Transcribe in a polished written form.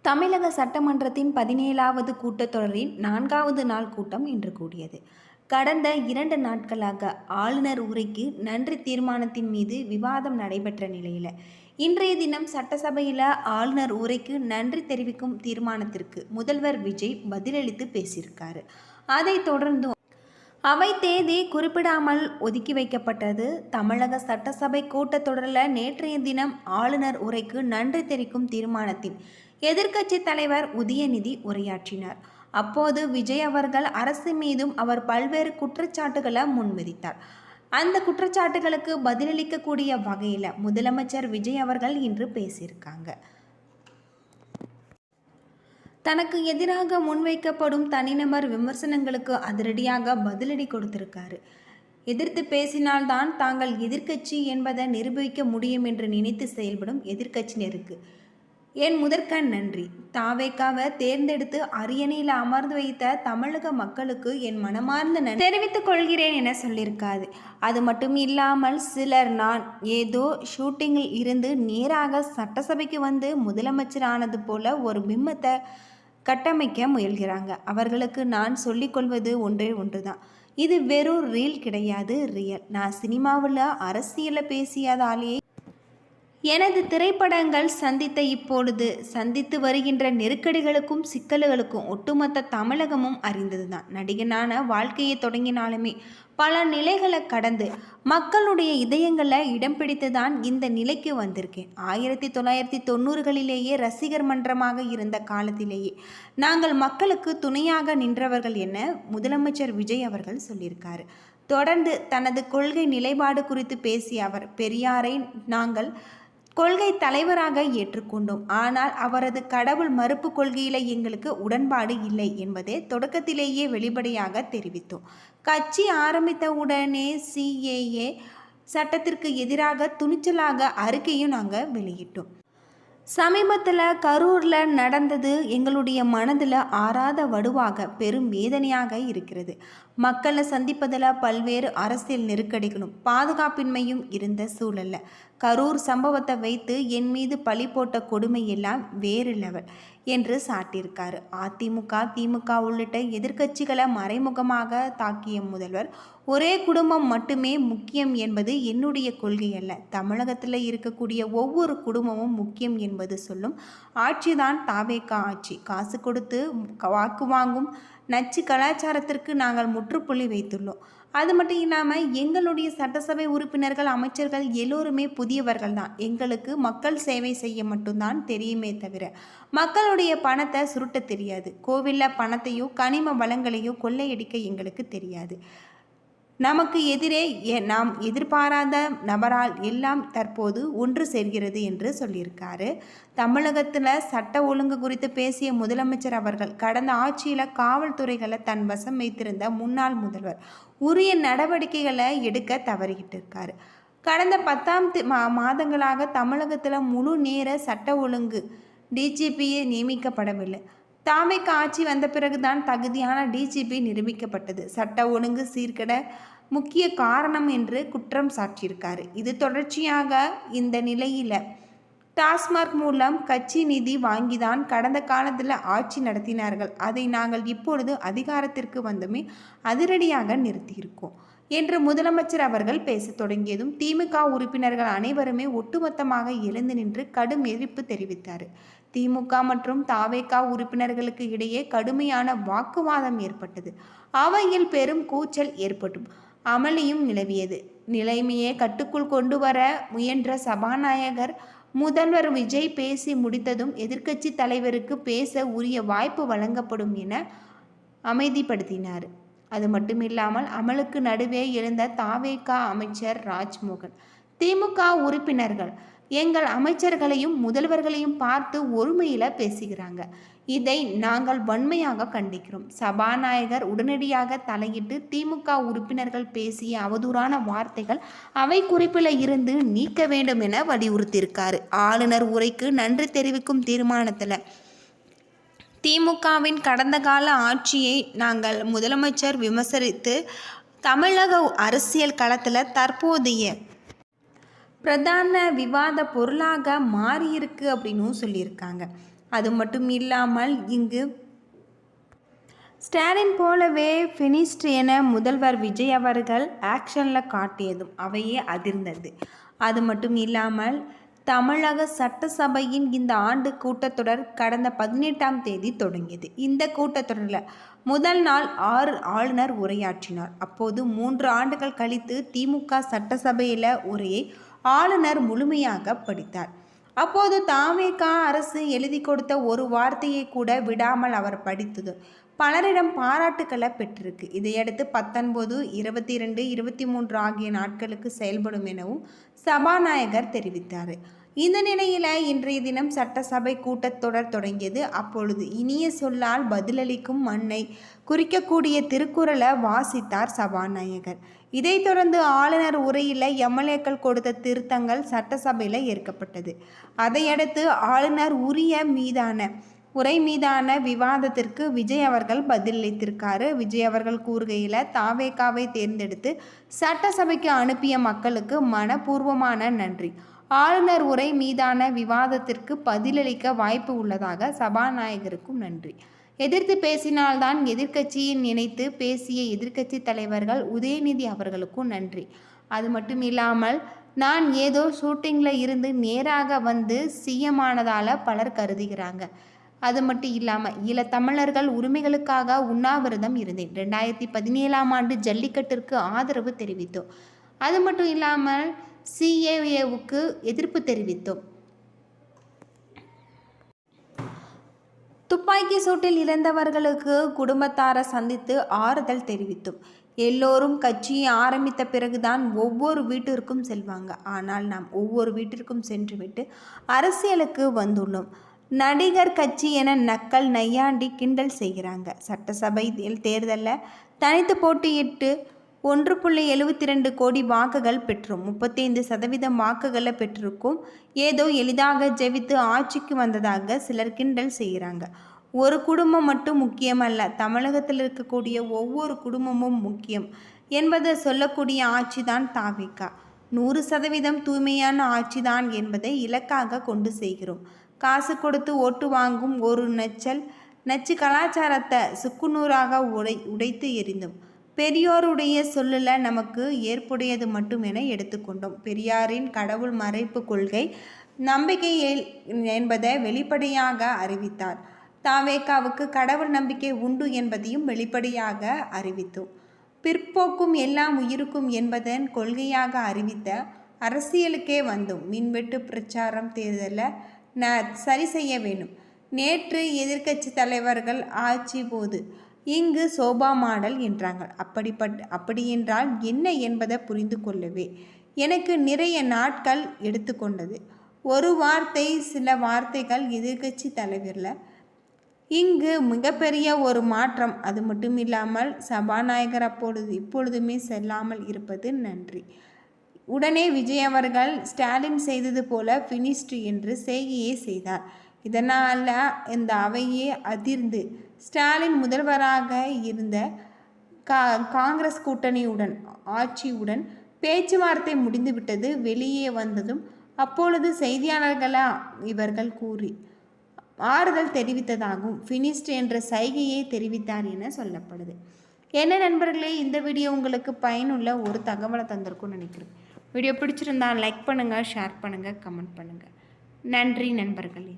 தமிழக சட்டமன்றத்தின் 17வது கூட்டத்தொடரின் 4வது நாள் கூட்டம் இன்று கூடியது. கடந்த 2 நாட்களாக ஆளுநர் உரைக்கு நன்றி தீர்மானத்தின் மீது விவாதம் நடைபெற்ற நிலையில் இன்றைய தினம் சட்டசபையில் ஆளுநர் உரைக்கு நன்றி தெரிவிக்கும் தீர்மானத்திற்கு முதல்வர் விஜய் பதிலளித்து பேசியிருக்காரு. அதைத் தொடர்ந்து அவை தேதி குறிப்பிடாமல் ஒதுக்கி வைக்கப்பட்டது. தமிழக சட்டசபை கூட்டத்தொடரில் நேற்றைய தினம் ஆளுநர் உரைக்கு நன்றி தெரிவிக்கும் தீர்மானத்தின் எதிர்க்கட்சி தலைவர் உதயநிதி உரையாற்றினார். அப்போது விஜய் அவர்கள் அரசு மீதும் அவர் பல்வேறு குற்றச்சாட்டுகளை முன்வைத்தார். அந்த குற்றச்சாட்டுகளுக்கு பதிலளிக்கக்கூடிய வகையில் முதலமைச்சர் விஜய் அவர்கள் இன்று பேசியிருக்காங்க. தனக்கு எதிராக முன்வைக்கப்படும் தனிநபர் விமர்சனங்களுக்கு அதிரடியாக பதிலடி கொடுத்திருக்காரு. எதிர்த்து பேசினால்தான் தாங்கள் எதிர்க்கட்சி என்பதை நிரூபிக்க முடியும் என்று நினைத்து செயல்படும் எதிர்க்கட்சியினருக்கு என் முதற்கண் நன்றி. தாவேக்காவை தேர்ந்தெடுத்து அரியணையில் அமர்ந்து வைத்த தமிழக மக்களுக்கு என் மனமார்ந்த நன்றி தெரிவித்துக் கொள்கிறேன் என சொல்லியிருக்காது. அது மட்டும் இல்லாமல் சிலர் நான் ஏதோ ஷூட்டிங்கில் இருந்து நேராக சட்டசபைக்கு வந்து முதலமைச்சரானது போல ஒரு பிம்பத்தை கட்டமைக்க முயல்கிறாங்க. அவர்களுக்கு நான் சொல்லிக்கொள்வது ஒன்றே ஒன்றுதான், இது வெறும் ரீல் கிடையாது, ரியல். நான் சினிமாவில் அரசியலை பேசியதாலேயே எனது திரைப்படங்கள் இப்பொழுது சந்தித்து வருகின்ற நெருக்கடிகளுக்கும் சிக்கல்களுக்கும் ஒட்டுமொத்த தமிழகமும் அறிந்ததுதான். நடிகனான வாழ்க்கையை தொடங்கினாலுமே பல நிலைகளை கடந்து மக்களுடைய இதயங்களை இடம் பிடித்து தான் இந்த நிலைக்கு வந்திருக்கேன். 1990களிலேயே ரசிகர் மன்றமாக இருந்த காலத்திலேயே நாங்கள் மக்களுக்கு துணையாக நின்றவர்கள் என முதலமைச்சர் விஜய் அவர்கள் சொல்லியிருக்காரு. தொடர்ந்து தனது கொள்கை நிலைப்பாடு குறித்து பேசிய அவர், பெரியாரை நாங்கள் கொள்கை தலைவராக ஏற்றுக்கொண்டோம். ஆனால் அவரது கடவுள் மறுப்பு கொள்கையில் எங்களுக்கு உடன்பாடு இல்லை என்பதை தொடக்கத்திலேயே வெளிப்படையாக தெரிவித்தோம். கட்சி ஆரம்பித்த உடனே CAA சட்டத்திற்கு எதிராக துணிச்சலாக அறிக்கையும் நாங்கள் வெளியிட்டோம். சமீபத்தில் கரூரில் நடந்தது எங்களுடைய மனதில் ஆறாத வடுவாக பெரும் வேதனையாக இருக்கிறது. மக்களை சந்திப்பதில் பல்வேறு அரசியல் நெருக்கடிகளும் பாதுகாப்பின்மையும் இருந்த சூழலில் கரூர் சம்பவத்தை வைத்து என் மீது பழி போட்ட கொடுமையெல்லாம் வேறு லெவல் என்று சாட்டியிருக்காரு. அதிமுக திமுக உள்ளிட்ட எதிர்க்கட்சிகளை மறைமுகமாக தாக்கிய முதல்வர், ஒரே குடும்பம் மட்டுமே முக்கியம் என்பது என்னுடைய கொள்கை அல்ல, தமிழகத்தில் இருக்கக்கூடிய ஒவ்வொரு குடும்பமும் முக்கியம் என்பது சொல்லும் ஆட்சிதான் தாவேகா ஆட்சி. காசு கொடுத்து வாக்கு வாங்கும் நச்சு கலாச்சாரத்திற்கு நாங்கள் முற்றுப்புள்ளி வைத்துள்ளோம். அது மட்டும் இல்லாமல் எங்களுடைய சட்டசபை உறுப்பினர்கள், அமைச்சர்கள் எல்லோருமே புதியவர்கள் தான். எங்களுக்கு மக்கள் சேவை செய்ய மட்டும்தான் தெரியுமே தவிர மக்களுடைய பணத்தை சுருட்ட தெரியாது. கோவிலில் பணத்தையோ கனிம வளங்களையோ கொள்ளையடிக்க எங்களுக்கு தெரியாது. நமக்கு எதிரே நாம் எதிர்பாராத நபரால் எல்லாம் தற்போது ஒன்று சேர்கிறது என்று சொல்லியிருக்காரு. தமிழகத்தில் சட்ட ஒழுங்கு குறித்து பேசிய முதலமைச்சர் அவர்கள், கடந்த ஆட்சியில் காவல்துறைகளை தன் வசம் வைத்திருந்த முன்னாள் முதல்வர் உரிய நடவடிக்கைகளை எடுக்க தவறிக்கிட்டு இருக்காரு. கடந்த 10 மாதங்களாக தமிழகத்தில் முழு நேர சட்ட ஒழுங்கு DGPயை நியமிக்கப்படவில்லை. தாவேக ஆட்சி வந்த பிறகுதான் தகுதியான DGP நிரூபிக்கப்பட்டது. சட்ட ஒழுங்கு சீர்கேட முக்கிய காரணம் என்று குற்றம் சாட்டியிருக்காரு. இது தொடர்ச்சியாக இந்த நிலையில் டாஸ்மாக் மூலம் கட்சி நிதி வாங்கிதான் கடந்த காலத்தில் ஆட்சி நடத்தினார்கள். அதை நாங்கள் இப்பொழுது அதிகாரத்திற்கு வந்துமே அதிரடியாக நிறுத்தியிருக்கோம் என்று முதலமைச்சர் அவர்கள் பேசத் தொடங்கியதும் திமுக உறுப்பினர்கள் அனைவருமே ஒட்டுமொத்தமாக எழுந்து நின்று கடும் எதிர்ப்பு தெரிவித்தார். திமுக மற்றும் தாவேகா உறுப்பினர்களுக்கு இடையே கடுமையான வாக்குவாதம் ஏற்பட்டது. அவையில் பெரும் கூச்சல் ஏற்பட்டும் அமளியும் நிலவியது. நிலைமையை கட்டுக்குள் கொண்டு வர முயன்ற சபாநாயகர் முதல்வர் விஜய் பேசி முடித்ததும் எதிர்க்கட்சி தலைவருக்கு பேச உரிய வாய்ப்பு வழங்கப்படும் என அமைதிப்படுத்தினார். அது மட்டுமில்லாமல் அமலுக்கு நடுவே எழுந்த தாவேகா அமைச்சர் ராஜ்மோகன், திமுக உறுப்பினர்கள் எங்கள் அமைச்சர்களையும் முதல்வர்களையும் பார்த்து ஒருமையில் பேசுகிறாங்க, இதை நாங்கள் வன்மையாக கண்டிக்கிறோம். சபாநாயகர் உடனடியாக தலையிட்டு திமுக உறுப்பினர்கள் பேசிய அவதூறான வார்த்தைகள் அவை குறிப்பில் இருந்து நீக்க வேண்டும் என வலியுறுத்தியிருக்காரு. ஆளுநர் உரைக்கு நன்றி தெரிவிக்கும் தீர்மானத்தில் திமுகவின் கடந்த கால ஆட்சியை நாங்கள் முதலமைச்சர் விமர்சித்து தமிழக அரசியல் களத்தில் தற்போதைய பிரதான விவாத பொருளாக மாறியிருக்கு அப்படின்னும் சொல்லியிருக்காங்க. அது மட்டும் இல்லாமல் இங்கு ஸ்டாலின் போலவே ஃபினிஷ்ட் என முதல்வர் விஜய் அவர்கள் ஆக்ஷனில் காட்டியதும் அவையே அதிர்ந்தது. அது மட்டும் இல்லாமல் தமிழக சட்டசபையின் இந்த ஆண்டு கூட்டத்தொடர் கடந்த 18ஆம் தேதி தொடங்கியது. இந்த கூட்டத்தொடரில் முதல் நாள் 6 ஆளுநர் உரையாற்றினார். அப்போது 3 ஆண்டுகள் கழித்து திமுக சட்டசபையில் உரையை ஆளுநர் முழுமையாக படித்தார். அப்போது தவேக அரசு எழுதி கொடுத்த ஒரு வார்த்தையை கூட விடாமல் அவர் படித்தது பலரிடம் பாராட்டுக்களை பெற்றிருக்கு. இதையடுத்து 19, 22, 23 ஆகிய நாட்களுக்கு செயல்படும் எனவும் சபாநாயகர் தெரிவித்தார். இந்த நிலையில் இன்றைய தினம் சட்டசபை கூட்டத்தொடர் தொடங்கியது. அப்பொழுது இனிய சொல்லால் பதிலளிக்கும் மண்ணை குறிக்கக்கூடிய திருக்குறளை வாசித்தார் சபாநாயகர். இதைத் தொடர்ந்து ஆளுநர் உரையில் எம்எல்ஏக்கள் கொடுத்த திருத்தங்கள் சட்டசபையில் ஏற்கப்பட்டது. அதையடுத்து ஆளுநர் உரை மீதான விவாதத்திற்கு விஜய் அவர்கள் பதிலளித்திருக்காரு. விஜய் அவர்கள் கூறுகையில் தவேகாவை தேர்ந்தெடுத்து சட்டசபைக்கு அனுப்பிய மக்களுக்கு மனப்பூர்வமான நன்றி. ஆளுநர் உரை மீதான விவாதத்திற்கு பதிலளிக்க வாய்ப்பு உள்ளதாக சபாநாயகருக்கும் நன்றி. எதிர்த்து பேசினால்தான் எதிர்க்கட்சியை நினைத்து பேசிய எதிர்க்கட்சி தலைவர்கள் உதயநிதி அவர்களுக்கும் நன்றி. அது மட்டும் இல்லாமல் நான் ஏதோ ஷூட்டிங்கில் இருந்து நேராக வந்து சிஎம் ஆனதால் பலர் கருதுகிறாங்க. அது மட்டும் இல்லாமல் ஈழத்தமிழர்கள் உரிமைகளுக்காக உண்ணாவிரதம் இருந்தேன். 2017ஆம் ஆண்டு ஜல்லிக்கட்டிற்கு ஆதரவு தெரிவித்தோம். அது மட்டும் இல்லாமல் சிஏஏவுக்கு எதிர்ப்பு தெரிவித்தோம். துப்பாக்கி சூட்டில் இறந்தவர்களுக்கு குடும்பத்தாரை சந்தித்து ஆறுதல் தெரிவித்தோம். எல்லோரும் கட்சியை ஆரம்பித்த பிறகுதான் ஒவ்வொரு வீட்டிற்கும் செல்வாங்க. ஆனால் நாம் ஒவ்வொரு வீட்டிற்கும் சென்றுவிட்டு அரசியலுக்கு வந்துள்ளோம். நடிகர் கட்சி என நக்கல் நையாண்டி கிண்டல் செய்கிறாங்க. சட்டசபை தேர்தலில் தனித்து போட்டியிட்டு 1.72 கோடி வாக்குகள் பெற்றோம். 35% வாக்குகளை பெற்றிருக்கும். ஏதோ எளிதாக ஜெயித்து ஆட்சிக்கு வந்ததாக சிலர் கிண்டல் செய்கிறாங்க. ஒரு குடும்பம் மட்டும் முக்கியமல்ல, தமிழகத்தில் இருக்கக்கூடிய ஒவ்வொரு குடும்பமும் முக்கியம் என்பதை சொல்லக்கூடிய ஆட்சிதான் தவேக. 100% தூய்மையான ஆட்சிதான் என்பதை இலக்காக கொண்டு செய்கிறோம். காசு கொடுத்து ஓட்டு வாங்கும் ஒரு நச்சு கலாச்சாரத்தை சுக்குநூறாக உடைத்து எறிந்தோம். பெரியோருடைய சொல்லில் நமக்கு ஏற்புடையது மட்டும் என எடுத்துக்கொண்டோம். பெரியாரின் கடவுள் மறைப்பு கொள்கை நம்பிக்கை என்பதை வெளிப்படையாக அறிவித்தார். தவேகாவுக்கு கடவுள் நம்பிக்கை உண்டு என்பதையும் வெளிப்படையாக அறிவித்தோம். பிற்போக்கும் எல்லாம் உயிருக்கும் என்பதன் கொள்கையாக அறிவித்த அரசியலுக்கே வந்தோம். மின்வெட்டு பிரச்சாரம் தேர்தலில் சரி செய்ய வேண்டும். நேற்று எதிர்க்கட்சி தலைவர்கள் ஆட்சி போது இங்கு சோபா மாடல் என்றாங்க. அப்படியென்றால் என்ன என்பதை புரிந்து கொள்ளவே எனக்கு நிறைய நாட்கள் எடுத்துக்கொண்டது. ஒரு வார்த்தை சில வார்த்தைகள் எதிர்க்கட்சி தலைவரில் இங்கு மிகப்பெரிய ஒரு மாற்றம். அது மட்டும் இல்லாமல் சபாநாயகர் இப்பொழுதுமே செல்லாமல் இருப்பது நன்றி. உடனே விஜய் அவர்கள் ஸ்டாலின் செய்தது போல ஃபினிஷ்டு என்று செய்கையை செய்தார். இதனால் இந்த அவையே அதிர்ந்து ஸ்டாலின் முதல்வராக இருந்த காங்கிரஸ் கூட்டணியுடன் ஆட்சியுடன் பேச்சுவார்த்தை முடிந்துவிட்டது வெளியே வந்ததும் அப்பொழுது செய்தியாளர்களா இவர்கள் கூறி ஆறுதல் தெரிவித்ததாகவும் ஃபினிஷ்டு என்ற சைகையை தெரிவித்தார் என சொல்லப்படுது. என்ன நண்பர்களே, இந்த வீடியோ உங்களுக்கு பயனுள்ள ஒரு தகவலை தந்திருக்கும்னு நினைக்கிறேன். வீடியோ பிடிச்சிருந்தா லைக் பண்ணுங்கள், ஷேர் பண்ணுங்கள், கமெண்ட் பண்ணுங்கள். நன்றி நண்பர்களே.